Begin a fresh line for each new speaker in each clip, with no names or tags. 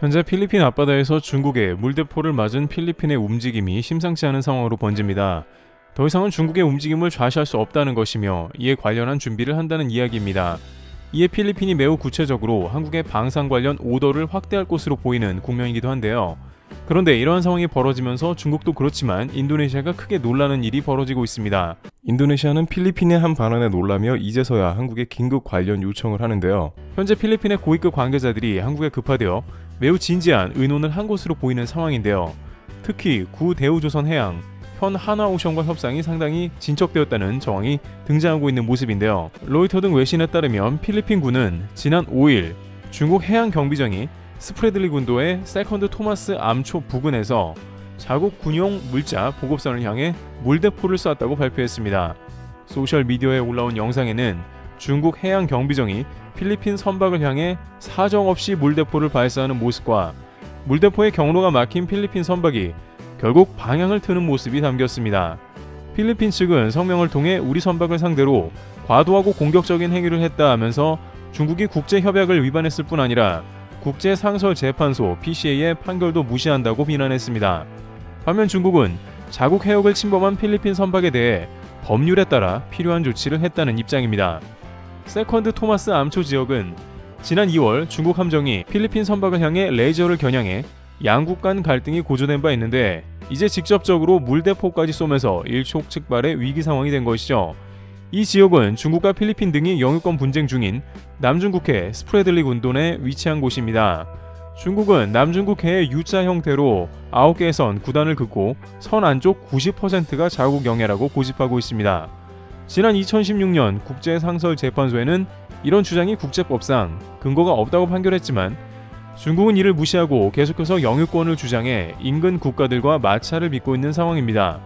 현재 필리핀 앞바다에서 중국의 물대포를 맞은 필리핀의 움직임이 심상치 않은 상황으로 번집니다. 더 이상은 중국의 움직임을 좌시할 수 없다는 것이며 이에 관련한 준비를 한다는 이야기입니다. 이에 필리핀이 매우 구체적으로 한국의 방산 관련 오더를 확대할 것으로 보이는 국면이기도 한데요. 그런데 이러한 상황이 벌어지면서 중국도 그렇지만 인도네시아가 크게 놀라는 일이 벌어지고 있습니다. 인도네시아는 필리핀의 한 발언에 놀라며 이제서야 한국에 긴급 관련 요청을 하는데요. 현재 필리핀의 고위급 관계자들이 한국에 급파되어 매우 진지한 의논을 한 것으로 보이는 상황인데요. 특히 구 대우조선해양, 현 하나오션과 협상이 상당히 진척되었다는 정황이 등장하고 있는 모습인데요. 로이터 등 외신에 따르면 필리핀군은 지난 5일 중국 해양경비정이 스프레들리 군도의 세컨드 토마스 암초 부근에서 자국 군용 물자 보급선을 향해 물대포를 쐈다고 발표했습니다. 소셜미디어에 올라온 영상에는 중국 해양경비정이 필리핀 선박을 향해 사정없이 물대포를 발사하는 모습과 물대포의 경로가 막힌 필리핀 선박이 결국 방향을 트는 모습이 담겼습니다. 필리핀 측은 성명을 통해 우리 선박을 상대로 과도하고 공격적인 행위를 했다 하면서 중국이 국제협약을 위반했을 뿐 아니라 국제상설재판소 PCA의 판결도 무시한다고 비난했습니다. 반면 중국은 자국 해역을 침범한 필리핀 선박에 대해 법률에 따라 필요한 조치를 했다는 입장입니다. 세컨드 토마스 암초 지역은 지난 2월 중국 함정이 필리핀 선박을 향해 레이저를 겨냥해 양국 간 갈등이 고조된 바 있는데 이제 직접적으로 물대포까지 쏘면서 일촉즉발의 위기 상황이 된 것이죠. 이 지역은 중국과 필리핀 등이 영유권 분쟁 중인 남중국해 스프레들리 군도 내 위치한 곳입니다. 중국은 남중국해의 U자 형태로 9개의 선 9단을 긋고 선 안쪽 90%가 자국 영해라고 고집하고 있습니다. 지난 2016년 국제상설재판소에는 이런 주장이 국제법상 근거가 없다고 판결했지만 중국은 이를 무시하고 계속해서 영유권을 주장해 인근 국가들과 마찰을 빚고 있는 상황입니다.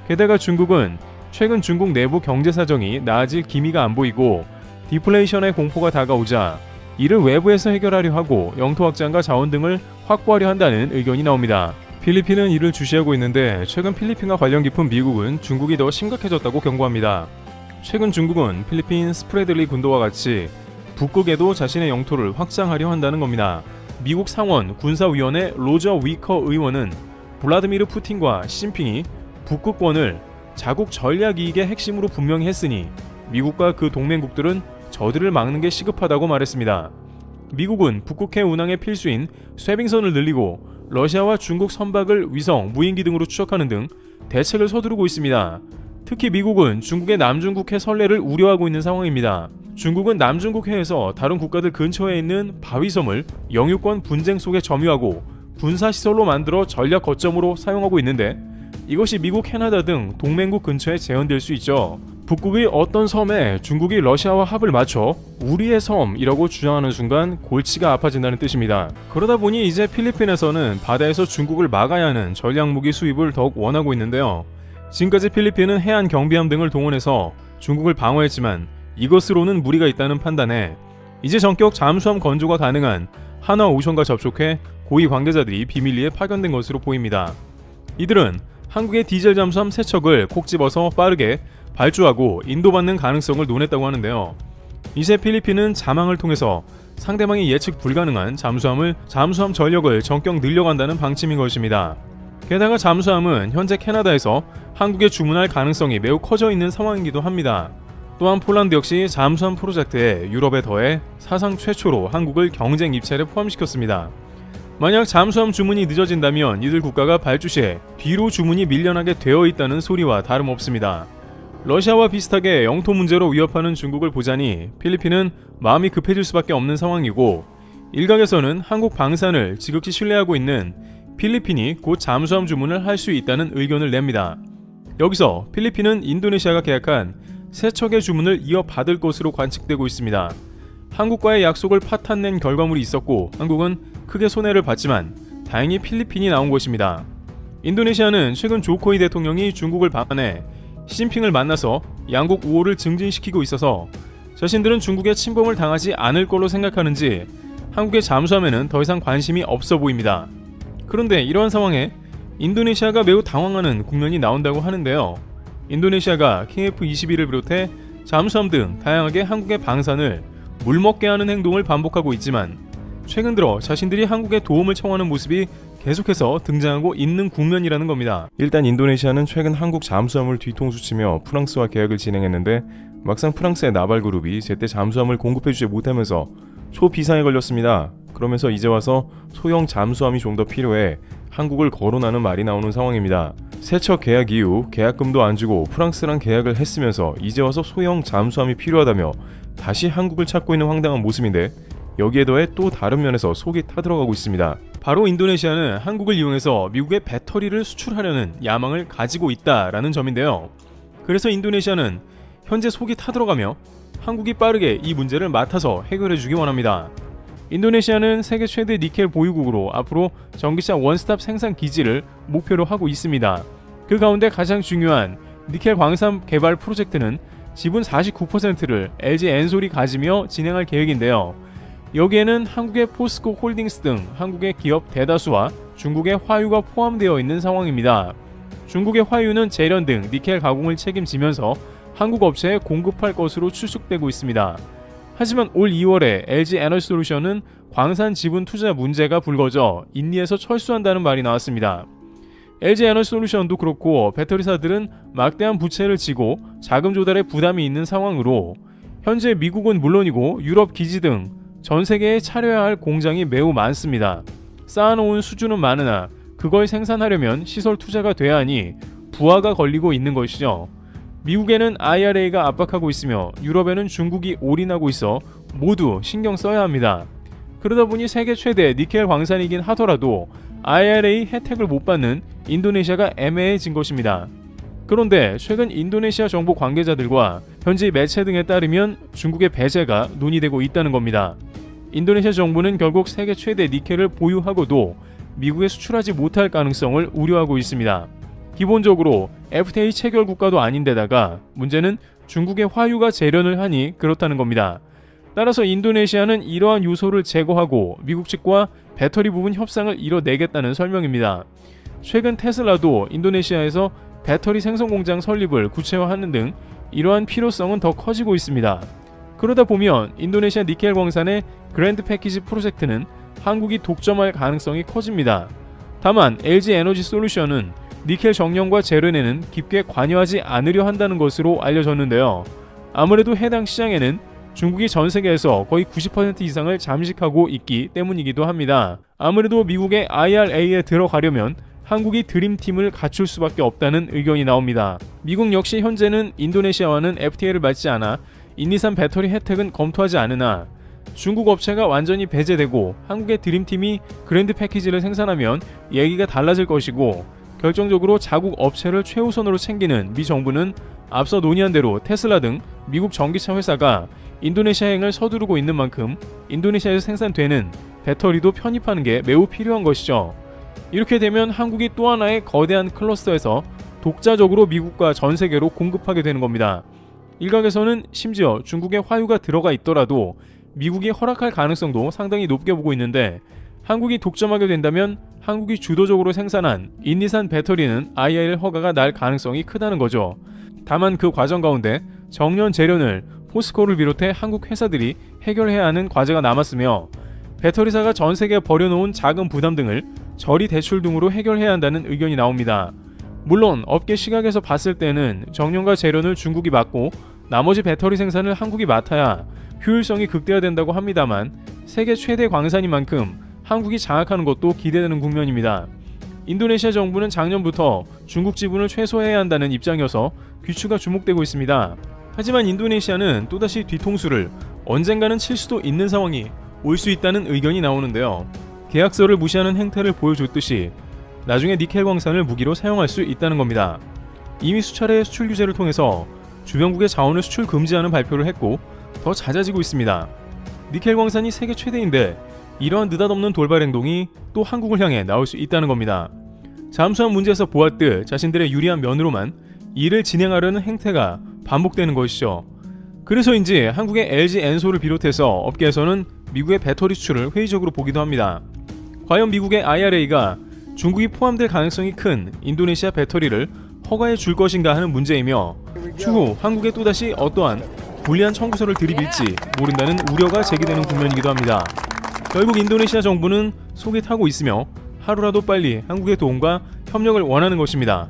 게다가 중국은 최근 중국 내부 경제 사정이 나아질 기미가 안 보이고 디플레이션의 공포가 다가오자 이를 외부에서 해결하려 하고 영토 확장과 자원 등을 확보하려 한다는 의견이 나옵니다. 필리핀은 이를 주시하고 있는데 최근 필리핀과 관련 깊은 미국은 중국이 더 심각해졌다고 경고합니다. 최근 중국은 필리핀 스프레들리 군도와 같이 북극에도 자신의 영토를 확장하려 한다는 겁니다. 미국 상원 군사위원회 로저 위커 의원은 블라드미르 푸틴과 시진핑이 북극권을 자국 전략 이익의 핵심으로 분명히 했으니 미국과 그 동맹국들은 저들을 막는 게 시급하다고 말했습니다. 미국은 북극해 운항의 필수인 쇄빙선을 늘리고 러시아와 중국 선박을 위성, 무인기 등으로 추적하는 등 대책을 서두르고 있습니다. 특히 미국은 중국의 남중국해 선례를 우려하고 있는 상황입니다. 중국은 남중국해에서 다른 국가들 근처에 있는 바위섬을 영유권 분쟁 속에 점유하고 군사시설로 만들어 전략 거점으로 사용하고 있는데 이것이 미국, 캐나다 등 동맹국 근처에 재현될 수 있죠. 북극의 어떤 섬에 중국이 러시아와 합을 맞춰 우리의 섬이라고 주장하는 순간 골치가 아파진다는 뜻입니다. 그러다 보니 이제 필리핀에서는 바다에서 중국을 막아야 하는 전략무기 수입을 더욱 원하고 있는데요. 지금까지 필리핀은 해안 경비함 등을 동원해서 중국을 방어했지만 이것으로는 무리가 있다는 판단에 이제 전격 잠수함 건조가 가능한 하나오션과 접촉해 고위 관계자들이 비밀리에 파견된 것으로 보입니다. 이들은 한국의 디젤 잠수함 3척을 콕 집어서 빠르게 발주하고 인도받는 가능성을 논했다고 하는데요. 이제 필리핀은 자망을 통해서 상대방이 예측 불가능한 잠수함 전력을 전격 늘려간다는 방침인 것입니다. 게다가 잠수함은 현재 캐나다에서 한국에 주문할 가능성이 매우 커져 있는 상황이기도 합니다. 또한 폴란드 역시 잠수함 프로젝트에 유럽에 더해 사상 최초로 한국을 경쟁 입찰에 포함시켰습니다. 만약 잠수함 주문이 늦어진다면 이들 국가가 발주 시에 뒤로 주문이 밀려나게 되어 있다는 소리와 다름없습니다. 러시아와 비슷하게 영토 문제로 위협하는 중국을 보자니 필리핀은 마음이 급해질 수밖에 없는 상황이고 일각에서는 한국 방산을 지극히 신뢰하고 있는 필리핀이 곧 잠수함 주문을 할 수 있다는 의견을 냅니다. 여기서 필리핀은 인도네시아가 계약한 3척의 주문을 이어받을 것으로 관측되고 있습니다. 한국과의 약속을 파탄낸 결과물이 있었고 한국은 크게 손해를 봤지만 다행히 필리핀이 나온 것입니다. 인도네시아는 최근 조코이 대통령이 중국을 방한해 시진핑을 만나서 양국 우호를 증진시키고 있어서 자신들은 중국의 침범을 당하지 않을 걸로 생각하는지 한국의 잠수함에는 더 이상 관심이 없어 보입니다. 그런데 이러한 상황에 인도네시아가 매우 당황하는 국면이 나온다고 하는데요. 인도네시아가 KF-21을 비롯해 잠수함 등 다양하게 한국의 방산을 물먹게 하는 행동을 반복하고 있지만 최근 들어 자신들이 한국에 도움을 청하는 모습이 계속해서 등장하고 있는 국면이라는 겁니다. 일단 인도네시아는 최근 한국 잠수함을 뒤통수치며 프랑스와 계약을 진행했는데 막상 프랑스의 나발그룹이 제때 잠수함을 공급해주지 못하면서 초비상에 걸렸습니다. 그러면서 이제 와서 소형 잠수함이 좀 더 필요해 한국을 거론하는 말이 나오는 상황입니다. 세척 계약 이후 계약금도 안 주고 프랑스랑 계약을 했으면서 이제 와서 소형 잠수함이 필요하다며 다시 한국을 찾고 있는 황당한 모습인데 여기에 더해 또 다른 면에서 속이 타들어가고 있습니다. 바로 인도네시아는 한국을 이용해서 미국의 배터리를 수출하려는 야망을 가지고 있다라는 점인데요. 그래서 인도네시아는 현재 속이 타들어가며 한국이 빠르게 이 문제를 맡아서 해결해주기 원합니다. 인도네시아는 세계 최대 니켈 보유국으로 앞으로 전기차 원스톱 생산 기지를 목표로 하고 있습니다. 그 가운데 가장 중요한 니켈 광산 개발 프로젝트는 지분 49%를 LG 엔솔이 가지며 진행할 계획인데요. 여기에는 한국의 포스코 홀딩스 등 한국의 기업 대다수와 중국의 화유가 포함되어 있는 상황입니다. 중국의 화유는 재련 등 니켈 가공을 책임지면서 한국 업체에 공급할 것으로 추측되고 있습니다. 하지만 올 2월에 LG 에너지솔루션은 광산 지분 투자 문제가 불거져 인리에서 철수한다는 말이 나왔습니다. LG 에너지솔루션도 그렇고 배터리사들은 막대한 부채를 지고 자금 조달에 부담이 있는 상황으로 현재 미국은 물론이고 유럽 기지 등 전 세계에 차려야 할 공장이 매우 많습니다. 쌓아놓은 수주는 많으나 그걸 생산하려면 시설 투자가 돼야 하니 부하가 걸리고 있는 것이죠. 미국에는 IRA가 압박하고 있으며 유럽에는 중국이 올인하고 있어 모두 신경 써야 합니다. 그러다 보니 세계 최대 니켈 광산이긴 하더라도 IRA 혜택을 못 받는 인도네시아가 애매해진 것입니다. 그런데 최근 인도네시아 정부 관계자들과 현지 매체 등에 따르면 중국의 배제가 논의되고 있다는 겁니다. 인도네시아 정부는 결국 세계 최대 니켈을 보유하고도 미국에 수출하지 못할 가능성을 우려하고 있습니다. 기본적으로 FTA 체결 국가도 아닌데다가 문제는 중국의 화유가 재련을 하니 그렇다는 겁니다. 따라서 인도네시아는 이러한 요소를 제거하고 미국 측과 배터리 부분 협상을 이뤄내겠다는 설명입니다. 최근 테슬라도 인도네시아에서 배터리 생산 공장 설립을 구체화하는 등 이러한 필요성은 더 커지고 있습니다. 그러다 보면 인도네시아 니켈 광산의 그랜드 패키지 프로젝트는 한국이 독점할 가능성이 커집니다. 다만 LG 에너지 솔루션은 니켈 정령과 재련에는 깊게 관여하지 않으려 한다는 것으로 알려졌는데요. 아무래도 해당 시장에는 중국이 전 세계에서 거의 90% 이상을 잠식하고 있기 때문이기도 합니다. 아무래도 미국의 IRA에 들어가려면 한국이 드림팀을 갖출 수밖에 없다는 의견이 나옵니다. 미국 역시 현재는 인도네시아와는 FTA를 맺지 않아 인리산 배터리 혜택은 검토하지 않으나 중국 업체가 완전히 배제되고 한국의 드림팀이 그랜드 패키지를 생산하면 얘기가 달라질 것이고 결정적으로 자국 업체를 최우선으로 챙기는 미 정부는 앞서 논의한 대로 테슬라 등 미국 전기차 회사가 인도네시아행을 서두르고 있는 만큼 인도네시아에서 생산되는 배터리도 편입하는 게 매우 필요한 것이죠. 이렇게 되면 한국이 또 하나의 거대한 클러스터에서 독자적으로 미국과 전 세계로 공급하게 되는 겁니다. 일각에서는 심지어 중국의 화유가 들어가 있더라도 미국이 허락할 가능성도 상당히 높게 보고 있는데 한국이 독점하게 된다면 한국이 주도적으로 생산한 인리산 배터리는 IRA 허가가 날 가능성이 크다는 거죠. 다만 그 과정 가운데 정년 재련을 포스코를 비롯해 한국 회사들이 해결해야 하는 과제가 남았으며 배터리사가 전 세계에 버려놓은 자금 부담 등을 저리 대출 등으로 해결해야 한다는 의견이 나옵니다. 물론 업계 시각에서 봤을 때는 정년과 재련을 중국이 맡고 나머지 배터리 생산을 한국이 맡아야 효율성이 극대화된다고 합니다만 세계 최대 광산인 만큼 한국이 장악하는 것도 기대되는 국면입니다. 인도네시아 정부는 작년부터 중국 지분을 최소화해야 한다는 입장이어서 귀추가 주목되고 있습니다. 하지만 인도네시아는 또다시 뒤통수를 언젠가는 칠 수도 있는 상황이 올 수 있다는 의견이 나오는데요. 계약서를 무시하는 행태를 보여줬듯이 나중에 니켈 광산을 무기로 사용할 수 있다는 겁니다. 이미 수차례 수출 규제를 통해서 주변국의 자원을 수출 금지하는 발표를 했고 더 잦아지고 있습니다. 니켈 광산이 세계 최대인데 이러한 느닷없는 돌발 행동이 또 한국을 향해 나올 수 있다는 겁니다. 잠수함 문제에서 보았듯 자신들의 유리한 면으로만 일을 진행하려는 행태가 반복되는 것이죠. 그래서인지 한국의 LG 엔솔을 비롯해서 업계에서는 미국의 배터리 수출을 회의적으로 보기도 합니다. 과연 미국의 IRA가 중국이 포함될 가능성이 큰 인도네시아 배터리를 허가해 줄 것인가 하는 문제이며 추후 한국에 또다시 어떠한 불리한 청구서를 들이밀지 모른다는 우려가 제기되는 국면이기도 합니다. 결국 인도네시아 정부는 속이 타고 있으며 하루라도 빨리 한국의 도움과 협력을 원하는 것입니다.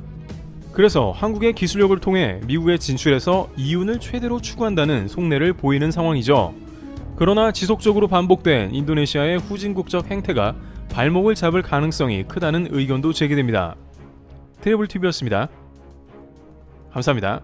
그래서 한국의 기술력을 통해 미국에 진출해서 이윤을 최대로 추구한다는 속내를 보이는 상황이죠. 그러나 지속적으로 반복된 인도네시아의 후진국적 행태가 발목을 잡을 가능성이 크다는 의견도 제기됩니다. 트래블TV였습니다. 감사합니다.